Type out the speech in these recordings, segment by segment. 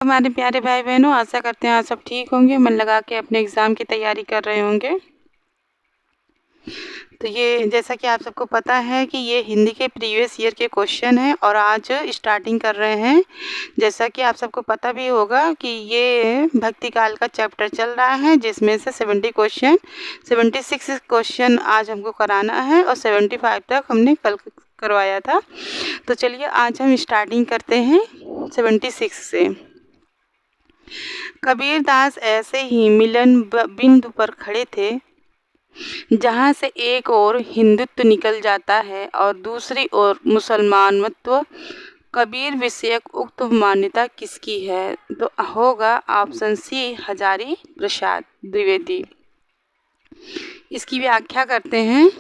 हमारे प्यारे भाई बहनों, आशा करते हैं आप सब ठीक होंगे, मन लगा के अपने एग्ज़ाम की तैयारी कर रहे होंगे। तो ये जैसा कि आप सबको पता है कि ये हिंदी के प्रीवियस ईयर के क्वेश्चन हैं और आज स्टार्टिंग कर रहे हैं। जैसा कि आप सबको पता भी होगा कि ये भक्ति काल का चैप्टर चल रहा है, जिसमें से 76 क्वेश्चन आज हमको कराना है और 75 तक हमने कल करवाया था। तो चलिए आज हम स्टार्टिंग करते हैं 76 से। कबीर दास ऐसे ही मिलन बिंदु पर खड़े थे जहाँ से एक ओर हिंदुत्व निकल जाता है और दूसरी ओर मुसलमानत्व। कबीर विषयक उक्त मान्यता किसकी है? तो होगा ऑप्शन सी, हजारी प्रसाद द्विवेदी। इसकी व्याख्या करते हैं।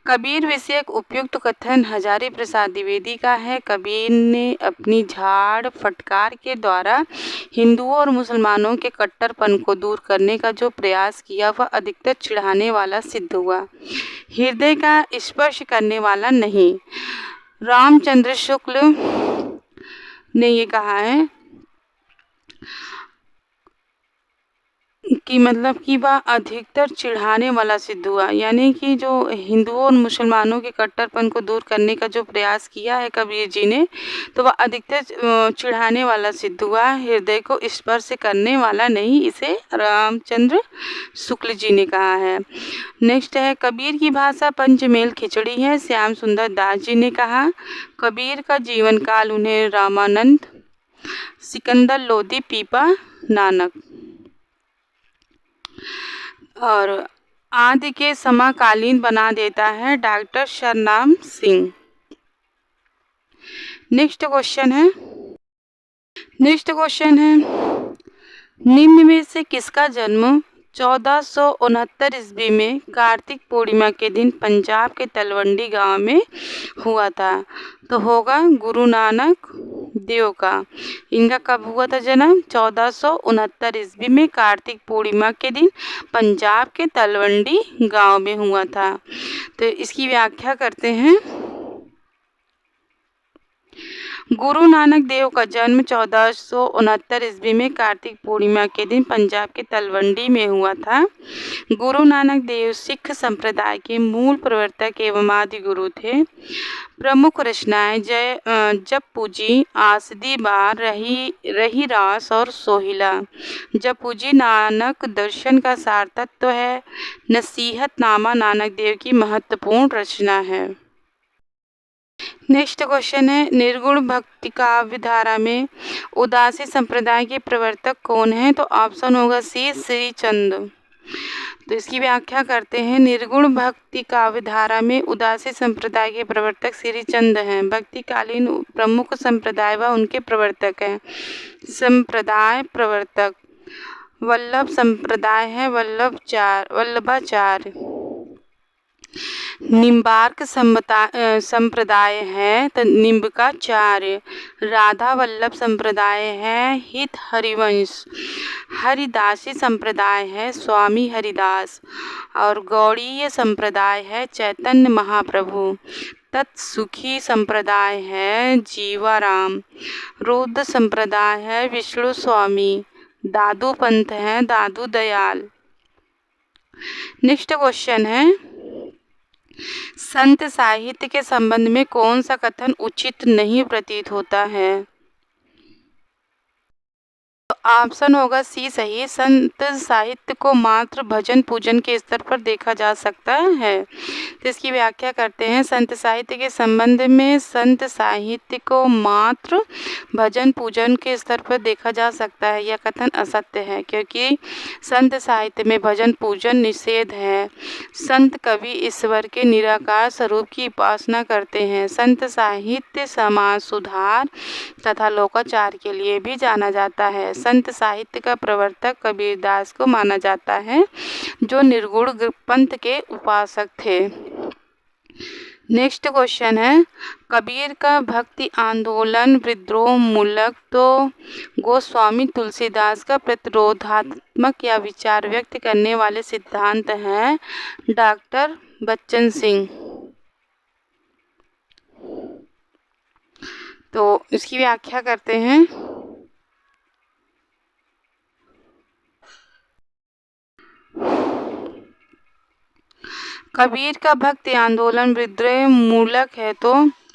कबीर विषयक उपयुक्त कथन हजारी प्रसाद द्विवेदी का है। कबीर ने अपनी झाड़ फटकार के द्वारा हिंदुओं और मुसलमानों के कट्टरपन को दूर करने का जो प्रयास किया वह अधिकतर चिढ़ाने वाला सिद्ध हुआ, हृदय का स्पर्श करने वाला नहीं। रामचंद्र शुक्ल ने ये कहा है कि मतलब कि वह अधिकतर चिढ़ाने वाला सिद्ध हुआ, यानी कि जो हिंदुओं और मुसलमानों के कट्टरपन को दूर करने का जो प्रयास किया है कबीर जी ने, तो वह अधिकतर चिढ़ाने वाला सिद्ध हुआ, हृदय को स्पर्श करने वाला नहीं। इसे रामचंद्र शुक्ल जी ने कहा है। नेक्स्ट है, कबीर की भाषा पंचमेल खिचड़ी है। श्याम सुंदर दास जी ने कहा। कबीर का जीवन काल उन्हें रामानंद, सिकंदर लोधी, पीपा नानक और आदि के समकालीन बना देता है डॉक्टर शरनाम सिंह। नेक्स्ट क्वेश्चन है, निम्न में से किसका जन्म 1469 ईस्वी में कार्तिक पूर्णिमा के दिन पंजाब के तलवंडी गांव में हुआ था? तो होगा गुरु नानक देव का। इनका कब हुआ था जन्म? 1469 ईस्वी में कार्तिक पूर्णिमा के दिन पंजाब के तलवंडी गांव में हुआ था। तो इसकी व्याख्या करते हैं। गुरु नानक देव का जन्म 1469 ईस्वी में कार्तिक पूर्णिमा के दिन पंजाब के तलवंडी में हुआ था। गुरु नानक देव सिख संप्रदाय के मूल प्रवर्तक एवं आदि गुरु थे। प्रमुख रचनाएं जपपूजी, आसदी बार, रही रास और सोहिला। जपपूजी नानक दर्शन का सार तत्व है। नसीहतनामा नानक देव की महत्वपूर्ण रचना है। नेक्स्ट क्वेश्चन है, निर्गुण भक्ति काव्य धारा में उदासी संप्रदाय के प्रवर्तक कौन है? तो ऑप्शन होगा सी, श्री चंद। तो इसकी व्याख्या करते हैं। निर्गुण भक्ति काव्य धारा में उदासी संप्रदाय के प्रवर्तक श्री चंद हैं। भक्तिकालीन प्रमुख संप्रदाय व उनके प्रवर्तक हैं। संप्रदाय प्रवर्तक वल्लभ संप्रदाय है, वल्लभाचार्य। निम्बार्क संप्रदाय है तो निम्बकाचार्य। राधा वल्लभ संप्रदाय है, हित हरिवंश। हरिदासी संप्रदाय है, स्वामी हरिदास। और गौड़ीय संप्रदाय है, चैतन्य महाप्रभु। तत्सुखी संप्रदाय है, जीवाराम। रुद्र संप्रदाय है, विष्णु स्वामी। दादू पंथ है, दादू दयाल। नेक्स्ट क्वेश्चन है, संत साहित्य के संबंध में कौन सा कथन उचित नहीं प्रतीत होता है? तो ऑप्शन होगा सी सही। संत साहित्य को मात्र भजन पूजन के स्तर पर देखा जा सकता है। तो इसकी व्याख्या करते हैं। संत साहित्य के संबंध में संत साहित्य को मात्र भजन पूजन के स्तर पर देखा जा सकता है, यह कथन असत्य है, क्योंकि संत साहित्य में भजन पूजन निषेध है। संत कवि ईश्वर के निराकार स्वरूप की उपासना करते हैं। संत साहित्य समाज सुधार तथा लोकाचार के लिए भी जाना जाता है। संत साहित्य का प्रवर्तक कबीरदास को माना जाता है, जो निर्गुण पंथ के उपासक थे। नेक्स्ट क्वेश्चन है, कबीर का भक्ति आंदोलन विद्रोह मूलक तो गोस्वामी तुलसीदास का प्रतिरोधात्मक या विचार व्यक्त करने वाले सिद्धांत हैं डॉक्टर बच्चन सिंह। तो इसकी व्याख्या करते हैं। कबीर का भक्ति आंदोलन विद्रोह मूलक है तो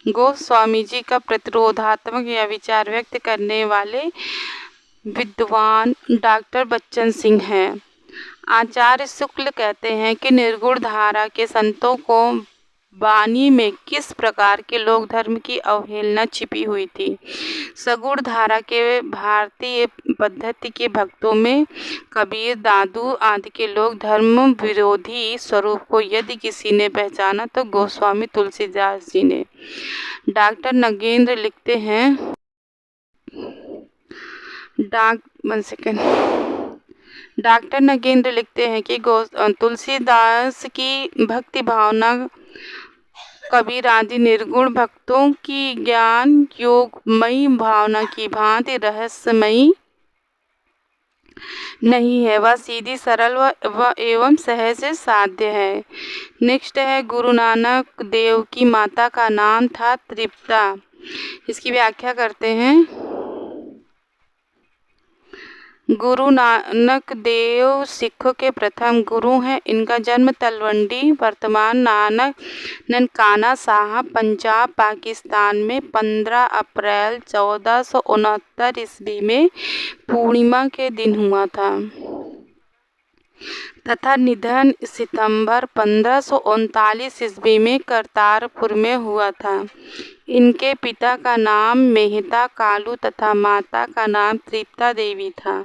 गोस्वामी जी का प्रतिरोधात्मक या विचार व्यक्त करने वाले विद्वान डॉक्टर बच्चन सिंह हैं। आचार्य शुक्ल कहते हैं कि निर्गुण धारा के संतों को वाणी में किस प्रकार के लोक धर्म की अवहेलना छिपी हुई थी। सगुण धारा के भारतीय पद्धति के भक्तों में कबीर, दादू आदि के लोक धर्म विरोधी स्वरूप को यदि किसी ने पहचाना तो गोस्वामी तुलसीदास जी ने। डॉक्टर नगेंद्र लिखते हैं डॉक्टर नगेंद्र लिखते हैं कि तुलसीदास की भक्ति भावना कबीर आदि निर्गुण भक्तों की ज्ञान योगमयी भावना की भांति रहस्यमयी नहीं है, वह सीधी सरल व एवं सहज साध्य है। नेक्स्ट है, गुरु नानक देव की माता का नाम था तृप्ता। इसकी व्याख्या करते हैं। गुरु नानक देव सिखों के प्रथम गुरु हैं। इनका जन्म तलवंडी वर्तमान नानक ननकाना साहब पंजाब पाकिस्तान में 15 अप्रैल 1469 ईस्वी में पूर्णिमा के दिन हुआ था तथा निधन सितंबर 1539 ईस्वी में करतारपुर में हुआ था। इनके पिता का नाम मेहता कालू तथा माता का नाम तृप्ता देवी था।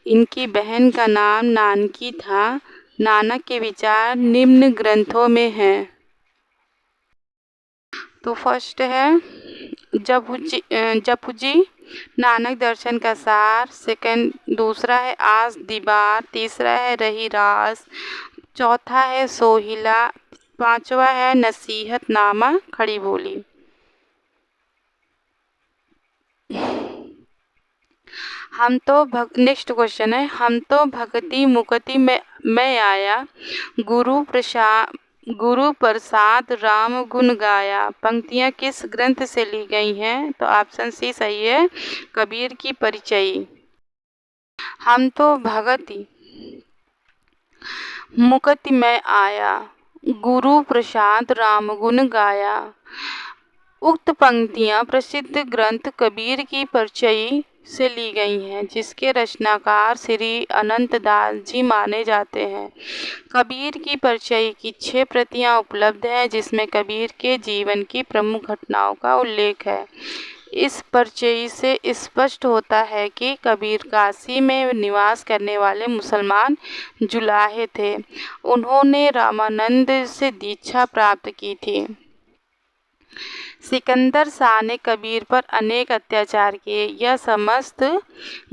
इनकी बहन का नाम नानकी था। नानक के विचार निम्न ग्रंथों में हैं। तो फर्स्ट है जपुजी नानक दर्शन का सार, सेकंड दूसरा है आस दीवार, तीसरा है रही रास, चौथा है सोहिला, पांचवा है नसीहत नामा खड़ी बोली। नेक्स्ट क्वेश्चन है, हम तो भक्ति मुक्ति में आया, गुरु प्रसाद राम गुण गाया। पंक्तियां किस ग्रंथ से ली गई हैं? तो ऑप्शन सी सही है, कबीर की परिचयी। हम तो भक्ति मुक्ति में आया, गुरु प्रसाद राम गुण गाया। उक्त पंक्तियां प्रसिद्ध ग्रंथ कबीर की परिचयी से ली गई हैं, जिसके रचनाकार श्री अनंत दास जी माने जाते हैं। कबीर की परिचय की 6 प्रतियां उपलब्ध हैं, जिसमें कबीर के जीवन की प्रमुख घटनाओं का उल्लेख है। इस परिचय से स्पष्ट होता है कि कबीर काशी में निवास करने वाले मुसलमान जुलाहे थे। उन्होंने रामानंद से दीक्षा प्राप्त की थी। सिकंदर शाह ने कबीर पर अनेक अत्याचार किए। यह समस्त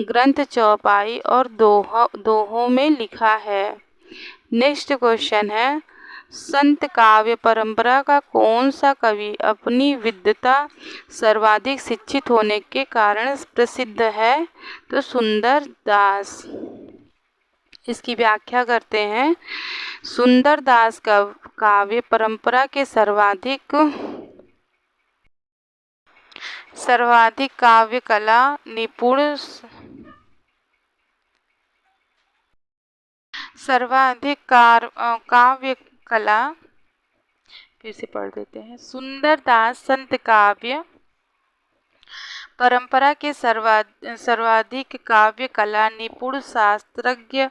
ग्रंथ चौपाई और दोहों में लिखा है। नेक्स्ट क्वेश्चन है, संत काव्य परंपरा का कौन सा कवि अपनी विद्वता सर्वाधिक शिक्षित होने के कारण प्रसिद्ध है? तो सुंदर दास। इसकी व्याख्या करते हैं। सुंदर दास का काव्य परंपरा के सर्वाधिक काव्य कला निपुण काव्य कला फिर से पढ़ देते हैं। सुंदर दास संत काव्य परंपरा के सर्वाधिक काव्य कला निपुण शास्त्रज्ञ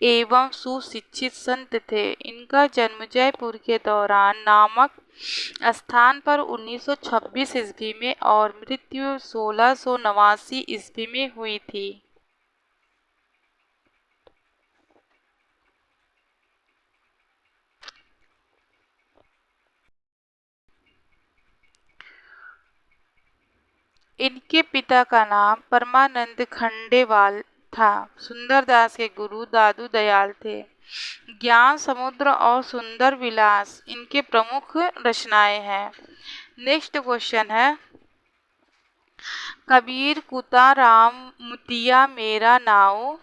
एवं सुशिक्षित संत थे। इनका जन्म जयपुर के दौरान नामक स्थान पर 1926 ईस्वी में और मृत्यु 1689 ईस्वी में हुई थी। इनके पिता का नाम परमानंद खंडेवाल था। सुंदरदास के गुरु दादू दयाल थे। ज्ञान समुद्र और सुंदर विलास इनके प्रमुख रचनाएं हैं। नेक्स्ट क्वेश्चन है, कबीर कुता राम मुतिया मेरा नाव,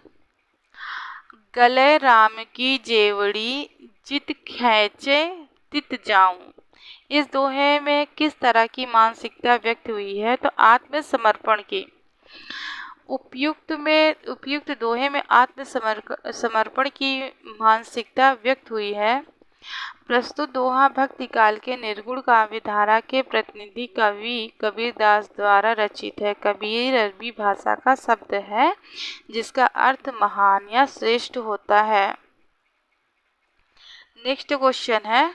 गले राम की जेवड़ी, जित खैचे तित जाऊं। इस दोहे में किस तरह की मानसिकता व्यक्त हुई है? तो आत्मसमर्पण की। उपयुक्त दोहे में आत्मसमर्पण की मानसिकता व्यक्त हुई है। प्रस्तुत दोहा भक्ति काल के निर्गुण काव्य धारा के प्रतिनिधि कवि कबीरदास द्वारा रचित है। कबीर अरबी भाषा का शब्द है जिसका अर्थ महान या श्रेष्ठ होता है। नेक्स्ट क्वेश्चन है,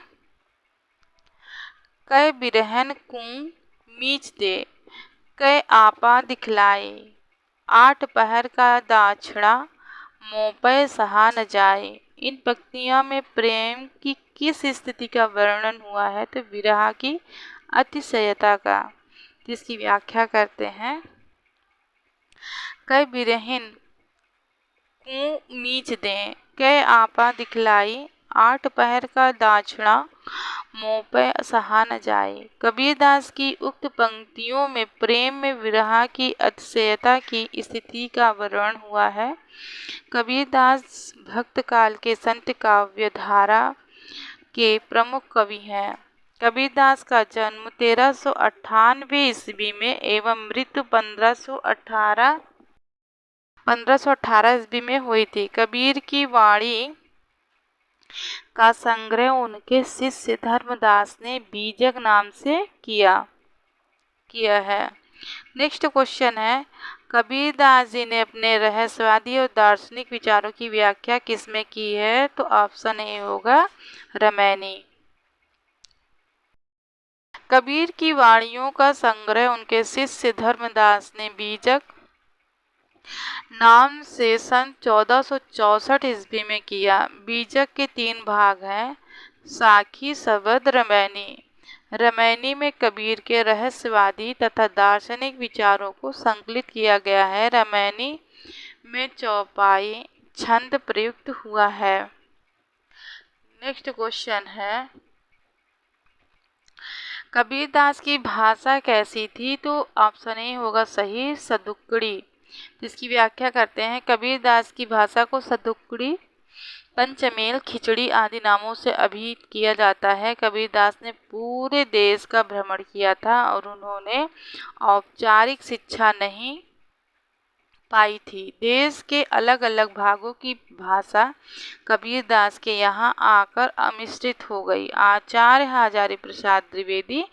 कै बिरहन कुं मीच दे, कै आपा दिखलाए, 8 पहर का दाछड़ा, मोपै सहा न जाए। इन पंक्तियों में प्रेम की किस स्थिति का वर्णन हुआ है? तो विरह की अतिशयता का। जिसकी व्याख्या करते हैं, कै बिरहिन कुं मीच दे, कै आपा दिखलाई, 8 पहर का दाछड़ा, मोह पे सहा न जाए। कबीरदास की उक्त पंक्तियों में प्रेम में विरह की अतिशयता की स्थिति का वर्णन हुआ है। कबीरदास भक्त काल के संत काव्य धारा के प्रमुख कवि हैं। कबीरदास का जन्म 1398 ईस्वी में एवं मृत्यु 1518 ईस्वी में हुई थी। कबीर की वाणी का संग्रह उनके शिष्य धर्मदास ने बीजक नाम से किया है। नेक्स्ट क्वेश्चन है, कबीरदास जी ने अपने रहस्यवादी और दार्शनिक विचारों की व्याख्या किसमें की है? तो ऑप्शन ए होगा रामायणी। कबीर की वाणियों का संग्रह उनके शिष्य धर्मदास ने बीजक नाम से सन 1464 ईस्वी में किया। बीजक के 3 भाग हैं, साखी, शबद, रामायणी। रामायणी में कबीर के रहस्यवादी तथा दार्शनिक विचारों को संकलित किया गया है। रामायणी में चौपाई छंद प्रयुक्त हुआ है। नेक्स्ट क्वेश्चन है, कबीरदास की भाषा कैसी थी? तो ऑप्शन ए होगा सही, सदुक्कड़ी। जिसकी व्याख्या करते हैं, कबीरदास की भाषा को सदुक्कड़ी, पंचमेल, खिचड़ी आदि नामों से अभिहित किया जाता है। कबीरदास ने पूरे देश का भ्रमण किया था और उन्होंने औपचारिक शिक्षा नहीं पाई थी। देश के अलग अलग भागों की भाषा कबीरदास के यहाँ आकर अमिश्रित हो गई। आचार्य हजारी प्रसाद द्विवेदी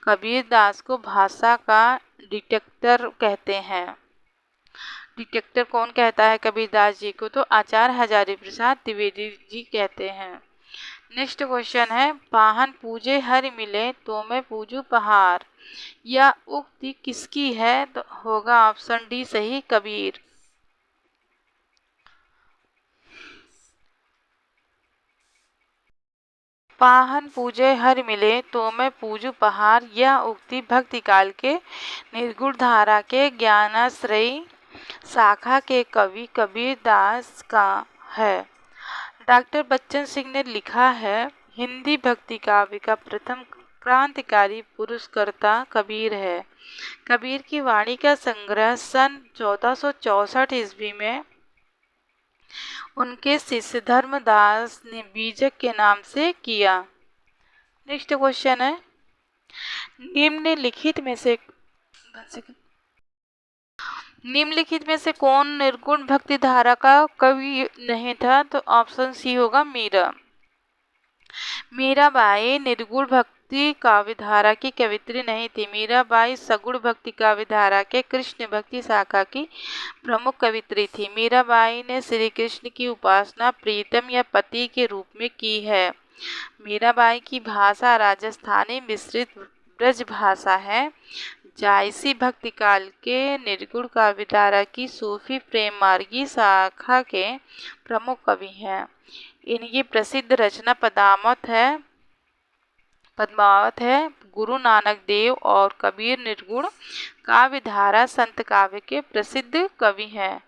कबीरदास को भाषा का डिटेक्टर कहते हैं। डिटेक्टर कौन कहता है कबीरदास जी को? तो आचार्य हजारी प्रसाद द्विवेदी जी कहते हैं। नेक्स्ट क्वेश्चन है, पाहन पूजे हरि मिले तो मैं पूजू पहाड़, यह उक्ति किसकी है? तो होगा ऑप्शन डी सही, कबीर। पाहन पूजे हर मिले तो मैं पूजू पहाड़, यह उक्ति भक्ति काल के निर्गुण धारा के ज्ञानाश्रयी शाखा के कवि कबीरदास का है। डॉक्टर बच्चन सिंह ने लिखा है, हिंदी भक्ति काव्य का प्रथम क्रांतिकारी पुरस्कर्ता कबीर है। कबीर की वाणी का संग्रह सन 1464 ईस्वी में उनके शिष्य धर्मदास ने बीजक के नाम से किया। नेक्स्ट क्वेश्चन है, निम्नलिखित में से कौन निर्गुण भक्ति धारा का कवि नहीं था? तो ऑप्शन सी होगा मीरा। मीराबाई निर्गुण भक्ति काव्य धारा की कवित्री नहीं थी। मीराबाई सगुण भक्ति काव्य धारा के कृष्ण भक्ति शाखा की प्रमुख कवित्री थी। मीराबाई ने श्री कृष्ण की उपासना प्रीतम या पति के रूप में की है। मीराबाई की भाषा राजस्थानी मिश्रित ब्रज भाषा है। जायसी भक्ति काल के निर्गुण काव्य धारा की सूफी प्रेम मार्गी शाखा के प्रमुख कवि हैं। इनकी प्रसिद्ध रचना पद्मावत है। गुरु नानक देव और कबीर निर्गुण काव्य धारा संत काव्य के प्रसिद्ध कवि हैं।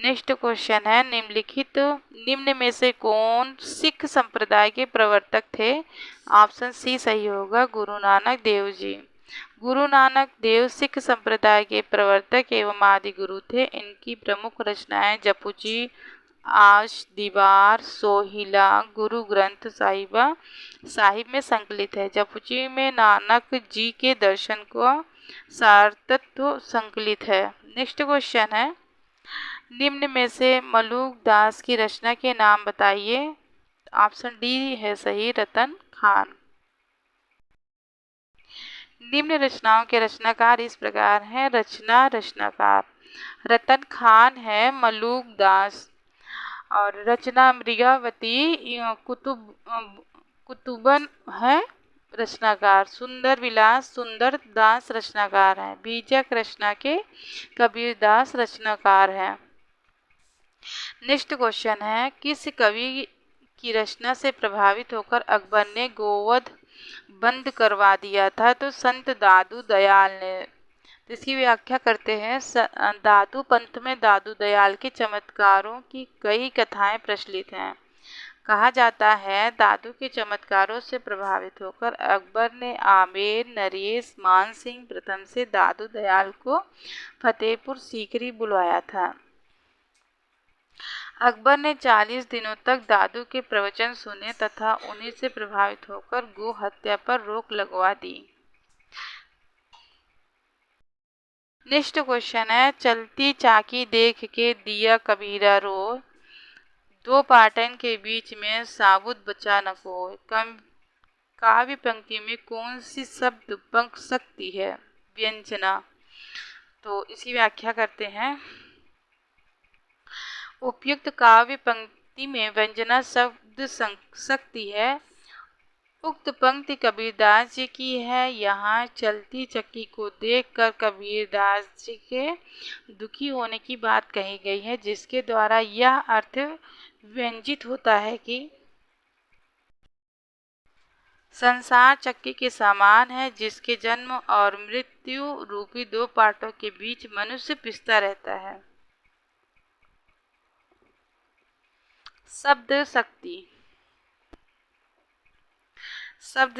नेक्स्ट क्वेश्चन है, निम्न में से कौन सिख संप्रदाय के प्रवर्तक थे? ऑप्शन सी सही होगा, गुरु नानक देव जी। गुरु नानक देव सिख संप्रदाय के प्रवर्तक एवं आदि गुरु थे। इनकी प्रमुख रचनाएं जपुजी, आश दीवार, सोहिला, गुरु ग्रंथ साहिब में संकलित है। जपुजी में नानक जी के दर्शन को सारतत्व संकलित है। नेक्स्ट क्वेश्चन है, निम्न में से मलुक दास की रचना के नाम बताइए। ऑप्शन डी है सही, रतन खान। निम्न रचनाओं के रचनाकार इस प्रकार हैं। रचनाकार रतन खान है, मलूक दास, और रचना मृगावती कुतुबन है रचनाकार। सुंदर विलास सुंदर दास रचनाकार हैं। बीजक रचना के कबीरदास रचनाकार हैं। नेक्स्ट क्वेश्चन है, किस कवि की रचना से प्रभावित होकर अकबर ने गोवध बंद करवा दिया था? तो संत दादू दयाल ने। इसकी व्याख्या करते हैं। दादू पंथ में दादू दयाल के चमत्कारों की कई कथाएं प्रचलित हैं। कहा जाता है दादू के चमत्कारों से प्रभावित होकर अकबर ने आमेर नरेश मान सिंह प्रथम से दादू दयाल को फतेहपुर सीकरी बुलवाया था। अकबर ने 40 दिनों तक दादू के प्रवचन सुने तथा उन्हीं से प्रभावित होकर गो हत्या पर रोक लगवा दी। नेक्स्ट क्वेश्चन है, चलती चाकी देख के दिया कबीरा रो, दो पाटन के बीच में साबुत बचा न कोई। काव्य पंक्ति में कौन सी शब्द पंख सकती है? व्यंजना। तो इसकी व्याख्या करते हैं। उपयुक्त काव्य पंक्ति में व्यंजना शब्द सकती है। उक्त पंक्ति कबीरदास जी की है। यहाँ चलती चक्की को देखकर कबीरदास जी के दुखी होने की बात कही गई है, जिसके द्वारा यह अर्थ व्यंजित होता है कि संसार चक्की के समान है, जिसके जन्म और मृत्यु रूपी दो पार्टों के बीच मनुष्य पिसता रहता है। शब्द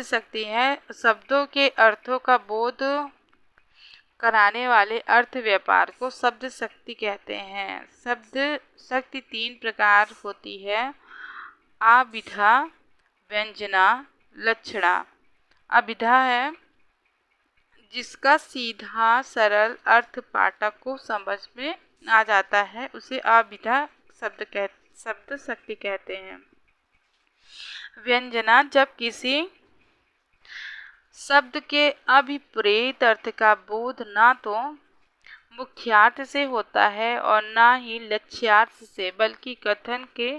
शक्ति है शब्दों के अर्थों का बोध कराने वाले अर्थ व्यापार को शब्द शक्ति कहते हैं। शब्द शक्ति 3 प्रकार होती है। अभिधा, व्यंजना, लक्षणा। अभिधा है जिसका सीधा सरल अर्थ पाठक को समझ में आ जाता है, उसे अभिधा शब्द शक्ति कहते हैं। व्यंजना जब किसी शब्द के अभिप्रेत अर्थ का बोध ना तो मुख्यार्थ से होता है और ना ही लक्ष्यार्थ से, बल्कि कथन के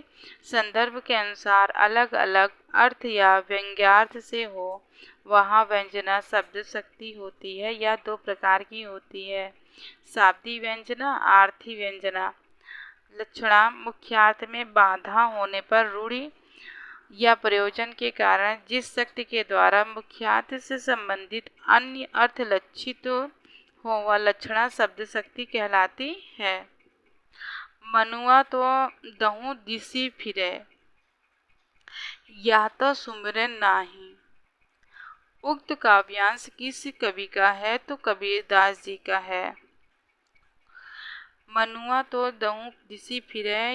संदर्भ के अनुसार अलग अलग अर्थ या व्यंग्यार्थ से हो, वहाँ व्यंजना शब्द शक्ति होती है। यह 2 प्रकार की होती है। शाब्दी व्यंजना, आर्थी व्यंजना। लक्षणा मुख्यार्थ में बाधा होने पर रूढ़ि या प्रयोजन के कारण जिस शक्ति के द्वारा मुख्यार्थ से संबंधित अन्य अर्थ लक्षित हो, वह लक्षणा शब्द शक्ति कहलाती है। मनुआ तो दहु दिसी फिरे, यह तो सुमिरे नाही। उक्त काव्यांश किस कवि का है? तो कबीरदास जी का है। मनुआ तो दहु दिसी फिरे,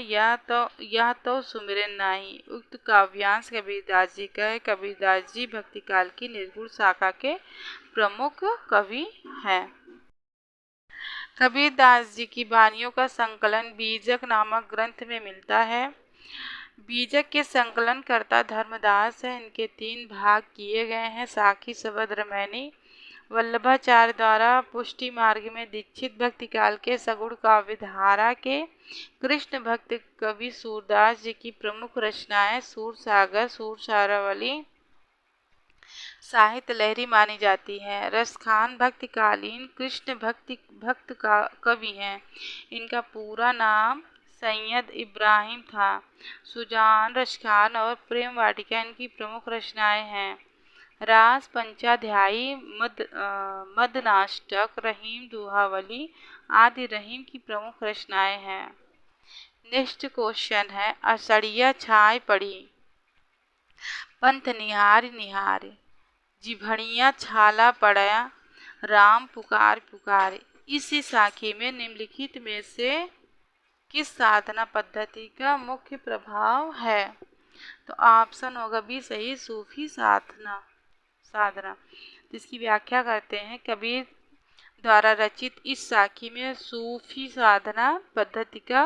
यह तो सुमिरे नाही। उक्त काव्यांश कबीरदास जी का है। कबीरदास जी भक्ति काल की निर्गुण शाखा के प्रमुख कवि हैं। कबीरदास जी की वाणियों का संकलन बीजक नामक ग्रंथ में मिलता है। बीजक के संकलनकर्ता धर्मदास है। इनके 3 भाग किए गए हैं। साखी शबद रमैनी वल्लभाचार्य द्वारा पुष्टि मार्ग में दीक्षित भक्ति काल के सगुण काव्य धारा के कृष्ण भक्त कवि सूरदास जी की प्रमुख रचनाएं सूरसागर, सूरसारावली साहित्य लहरी मानी जाती है। रसखान भक्तिकालीन कृष्ण भक्त का कवि हैं। इनका पूरा नाम सैयद इब्राहिम था। सुजान, रसखान और प्रेम वाटिका इनकी प्रमुख रचनाएं हैं। रास पंचाध्यायी, मदनाष्टक, रहीम दुहावली आदि रहीम की प्रमुख रचनाएं हैं। नेक्स्ट क्वेश्चन है, असड़िया छाय पड़ी, पंथ निहार जिभड़िया छाला पड़ा, राम पुकार। इसी साखी में निम्नलिखित में से किस साधना पद्धति का मुख्य प्रभाव है? तो ऑप्शन होगा बी सही, सूफी साधना। जिसकी व्याख्या करते हैं। कबीर द्वारा रचित इस साखी में सूफी साधना पद्धति का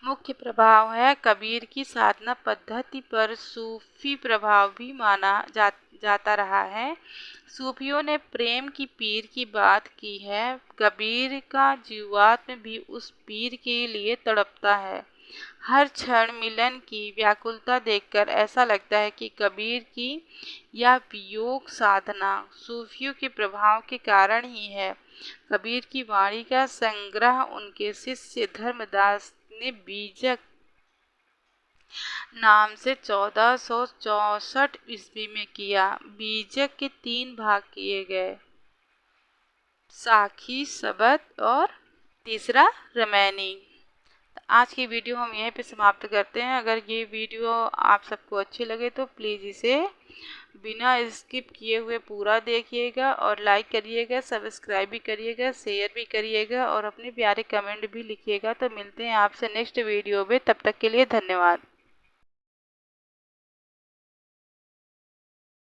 मुख्य प्रभाव है कबीर की साधना पद्धति पर सूफी प्रभाव भी माना जाता रहा है। सूफियों ने प्रेम की पीर की बात की है। कबीर का जीवात्म भी उस पीर के लिए तड़पता है। हर क्षण मिलन की व्याकुलता देखकर ऐसा लगता है कि कबीर की यह वियोग साधना सूफियों के प्रभाव के कारण ही है। कबीर की वाणी का संग्रह उनके शिष्य धर्मदास ने बीजक नाम से 1464 ईस्वी में किया। बीजक के 3 भाग किए गए, साखी, सबद और तीसरा रमैनी। आज की वीडियो हम यहीं पे समाप्त करते हैं। अगर ये वीडियो आप सबको अच्छी लगे तो प्लीज़ इसे बिना स्किप किए हुए पूरा देखिएगा और लाइक करिएगा, सब्सक्राइब भी करिएगा, शेयर भी करिएगा और अपने प्यारे कमेंट भी लिखिएगा। तो मिलते हैं आपसे नेक्स्ट वीडियो में, तब तक के लिए धन्यवाद।